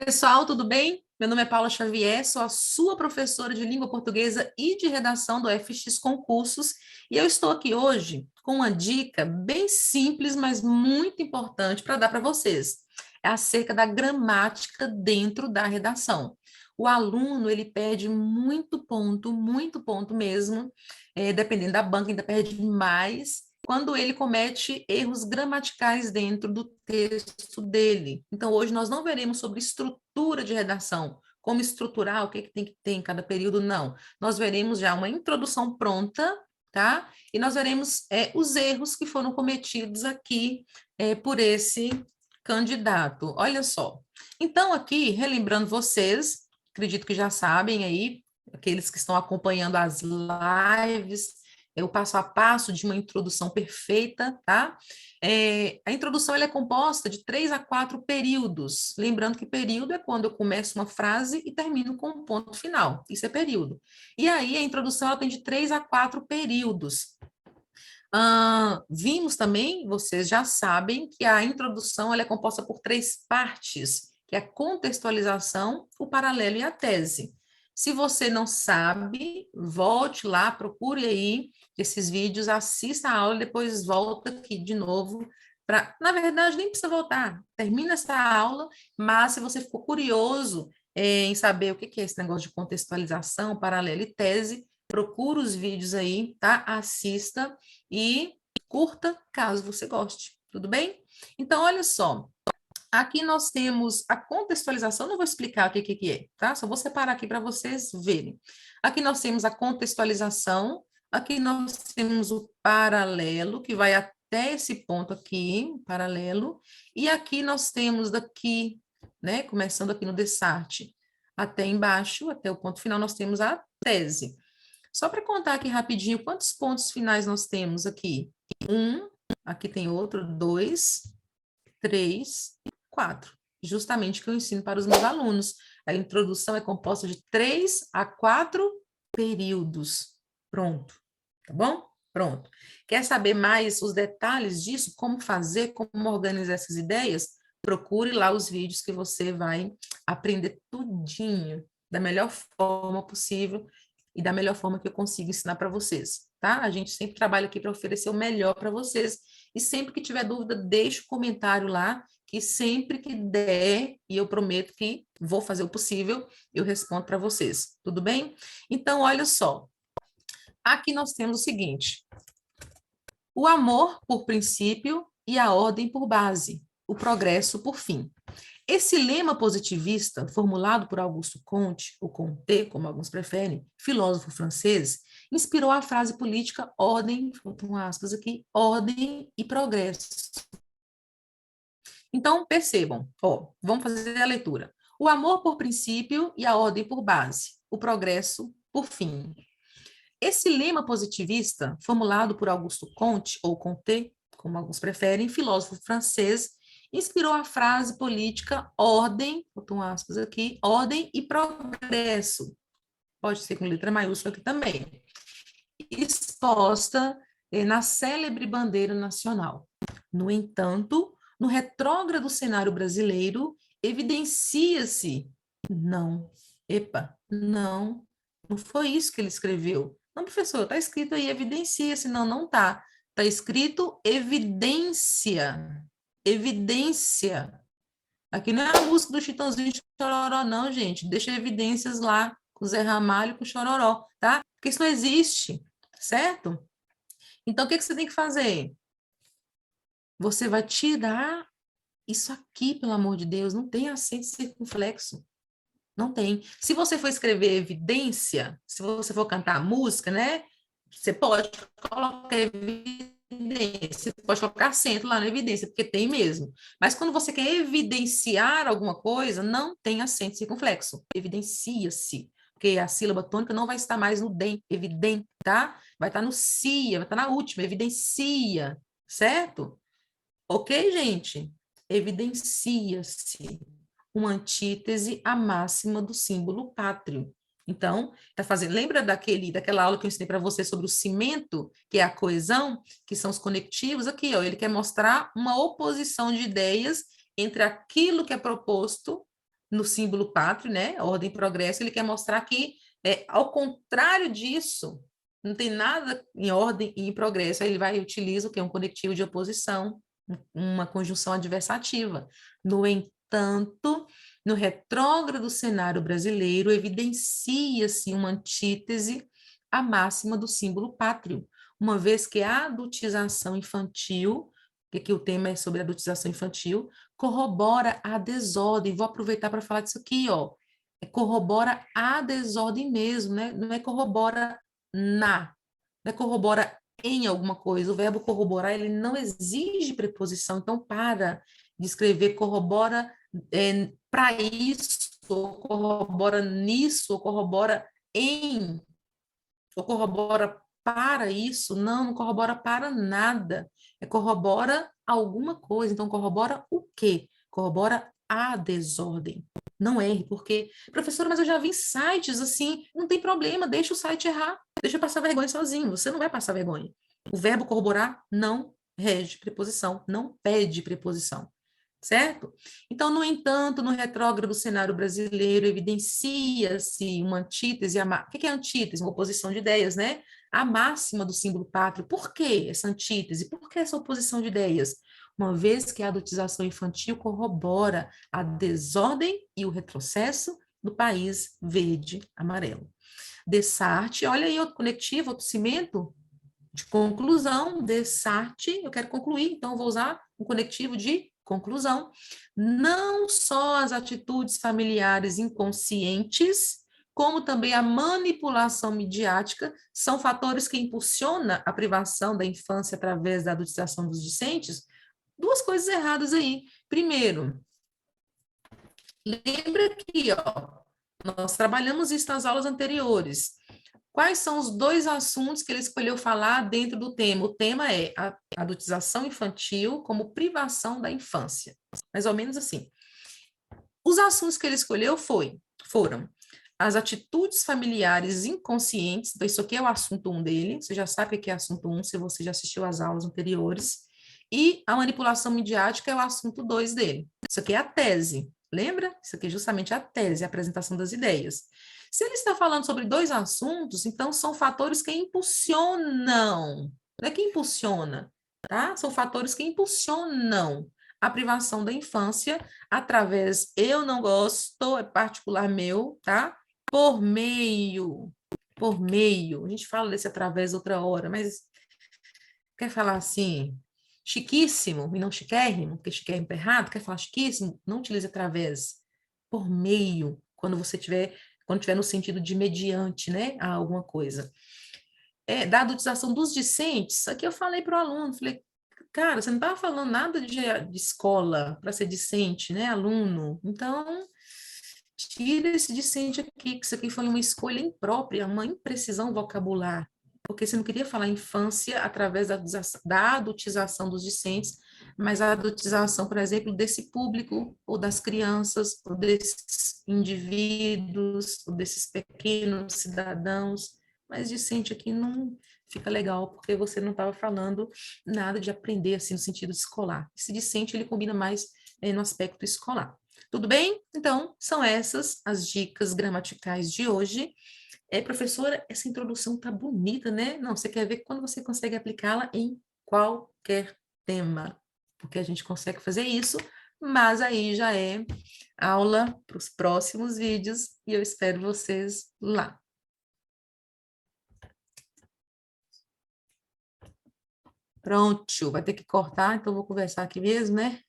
Pessoal, tudo bem? Meu nome é Paula Xavier, sou a sua professora de língua portuguesa e de redação do FX Concursos, e eu estou aqui hoje com uma dica bem simples, mas muito importante para dar para vocês. É acerca da gramática dentro da redação. O aluno, ele perde muito ponto mesmo, dependendo da banca, ainda perde mais, quando ele comete erros gramaticais dentro do texto dele. Então, hoje nós não veremos sobre estrutura de redação, como estruturar, o que tem que ter em cada período, não. Nós veremos já uma introdução pronta, tá? E nós veremos os erros que foram cometidos aqui por esse candidato. Olha só. Então, aqui, relembrando vocês, acredito que já sabem aí, aqueles que estão acompanhando as lives, é o passo a passo de uma introdução perfeita, tá? A introdução ela é composta de 3 a 4 períodos. Lembrando que período é quando eu começo uma frase e termino com um ponto final. Isso é período. E aí a introdução ela tem de 3 a 4 períodos. Vimos também, vocês já sabem, que a introdução ela é composta por 3 partes, que é a contextualização, o paralelo e a tese. Se você não sabe, volte lá, procure aí esses vídeos, assista a aula e depois volta aqui de novo. Na verdade, nem precisa voltar, termina essa aula, mas se você ficou curioso em saber o que é esse negócio de contextualização, paralelo e tese, procura os vídeos aí, tá? Assista e curta, caso você goste, tudo bem? Então, olha só, aqui nós temos a contextualização, não vou explicar o que é, tá? Só vou separar aqui para vocês verem. Aqui nós temos a contextualização, aqui nós temos o paralelo, que vai até esse ponto aqui, paralelo, e aqui nós temos daqui, né, começando aqui no dessarte, até embaixo, até o ponto final, nós temos a tese. Só para contar aqui rapidinho, quantos pontos finais nós temos aqui? Um, aqui tem outro, dois, três, quatro. Justamente que eu ensino para os meus alunos. A introdução é composta de 3 a 4 períodos. Pronto, tá bom? Pronto. Quer saber mais os detalhes disso? Como fazer, como organizar essas ideias? Procure lá os vídeos que você vai aprender tudinho da melhor forma possível e da melhor forma que eu consigo ensinar para vocês, tá? A gente sempre trabalha aqui para oferecer o melhor para vocês. E sempre que tiver dúvida, deixe o comentário lá, que sempre que der, e eu prometo que vou fazer o possível, eu respondo para vocês. Tudo bem? Então, olha só. Aqui nós temos o seguinte: o amor por princípio e a ordem por base, o progresso por fim. Esse lema positivista, formulado por Augusto Comte, ou Comte, como alguns preferem, filósofo francês, inspirou a frase política ordem, com aspas aqui, ordem e progresso. Então, percebam, vamos fazer a leitura. O amor por princípio e a ordem por base, o progresso por fim. Esse lema positivista, formulado por Augusto Comte, ou Comte, como alguns preferem, filósofo francês, inspirou a frase política ordem, botam aspas aqui, ordem e progresso. Pode ser com letra maiúscula aqui também. Exposta na célebre bandeira nacional. No entanto, no retrógrado cenário brasileiro, evidencia-se, não, não foi isso que ele escreveu. Não, professor, está escrito aí, evidencia-se, não está. Está escrito evidência, evidência. Aqui não é a música do Chitãozinho de Chororó, não, gente. Deixa evidências lá com o Zé Ramalho e com o Chororó, tá? Porque isso não existe, certo? Então, o que você tem que fazer? Você vai tirar isso aqui, pelo amor de Deus, não tem acento circunflexo. Não tem. Se você for escrever evidência, se você for cantar música, né? Você pode colocar evidência, pode colocar acento lá na evidência, porque tem mesmo. Mas quando você quer evidenciar alguma coisa, não tem acento circunflexo. Evidencia-se. Porque a sílaba tônica não vai estar mais no DEM, evidente, tá? Vai estar no CIA, vai estar na última, evidencia, certo? Ok, gente? Evidencia-se uma antítese à máxima do símbolo pátrio. Então, tá fazendo, lembra daquela aula que eu ensinei para você sobre o cimento, que é a coesão, que são os conectivos? Aqui, ó, ele quer mostrar uma oposição de ideias entre aquilo que é proposto no símbolo pátrio, né? Ordem e progresso, ele quer mostrar que, ao contrário disso, não tem nada em ordem e em progresso. Aí ele vai e utiliza o que é um conectivo de oposição, uma conjunção adversativa. No entanto, no retrógrado cenário brasileiro, evidencia-se uma antítese à máxima do símbolo pátrio, uma vez que a adultização infantil, que aqui o tema é sobre a adultização infantil, corrobora a desordem. Vou aproveitar para falar disso aqui, ó. Corrobora a desordem mesmo, né? Não é corrobora não é corrobora em alguma coisa. O verbo corroborar, ele não exige preposição. Então, para de escrever corrobora para isso, ou corrobora nisso, ou corrobora em, ou corrobora para isso. Não, não corrobora para nada. Corrobora alguma coisa. Então, corrobora o quê? Corrobora a desordem. Não erre, porque, professora, mas eu já vi sites assim, não tem problema, deixa o site errar, deixa eu passar vergonha sozinho, você não vai passar vergonha. O verbo corroborar não rege preposição, não pede preposição, certo? Então, no entanto, no retrógrado cenário brasileiro, evidencia-se uma antítese. O que é antítese? Uma oposição de ideias, né? A máxima do símbolo pátrio. Por que essa antítese? Por que essa oposição de ideias? Uma vez que a adultização infantil corrobora a desordem e o retrocesso do país verde-amarelo. Dessarte, olha aí outro conectivo, outro cimento de conclusão. Dessarte, eu quero concluir, então eu vou usar um conectivo de conclusão. Não só as atitudes familiares inconscientes, como também a manipulação midiática, são fatores que impulsionam a privação da infância através da adultização dos discentes. Duas coisas erradas aí. Primeiro, lembra aqui, ó, nós trabalhamos isso nas aulas anteriores. Quais são os dois assuntos que ele escolheu falar dentro do tema? O tema é a adultização infantil como privação da infância. Mais ou menos assim. Os assuntos que ele escolheu foram as atitudes familiares inconscientes. Então, isso aqui é o assunto 1 dele. Você já sabe o que é assunto 1, se você já assistiu às aulas anteriores. E a manipulação midiática é o assunto 2 dele. Isso aqui é a tese. Lembra? Isso aqui é justamente a tese, a apresentação das ideias. Se ele está falando sobre dois assuntos, então são fatores que impulsionam. Não é que impulsiona, tá? São fatores que impulsionam a privação da infância através, eu não gosto, é particular meu, tá? Por meio, a gente fala desse através outra hora, mas quer falar assim, chiquíssimo e não chiquérrimo, porque chiquérrimo é errado, quer falar chiquíssimo, não utilize através, por meio, quando tiver no sentido de mediante, né, a alguma coisa. Da adultização dos discentes, aqui eu falei para o aluno, falei, cara, você não estava falando nada de escola para ser discente, né, aluno? Então, tira esse discente aqui, que isso aqui foi uma escolha imprópria, uma imprecisão vocabular, porque você não queria falar infância através da adultização dos discentes, mas a adultização, por exemplo, desse público, ou das crianças, ou desses indivíduos, ou desses pequenos cidadãos, mas discente aqui não fica legal, porque você não estava falando nada de aprender, assim, no sentido escolar. Esse discente, ele combina mais no aspecto escolar. Tudo bem? Então, são essas as dicas gramaticais de hoje. Professora, essa introdução tá bonita, né? Não, você quer ver quando você consegue aplicá-la em qualquer tema, porque a gente consegue fazer isso, mas aí já é aula para os próximos vídeos e eu espero vocês lá. Pronto, vai ter que cortar, então vou conversar aqui mesmo, né?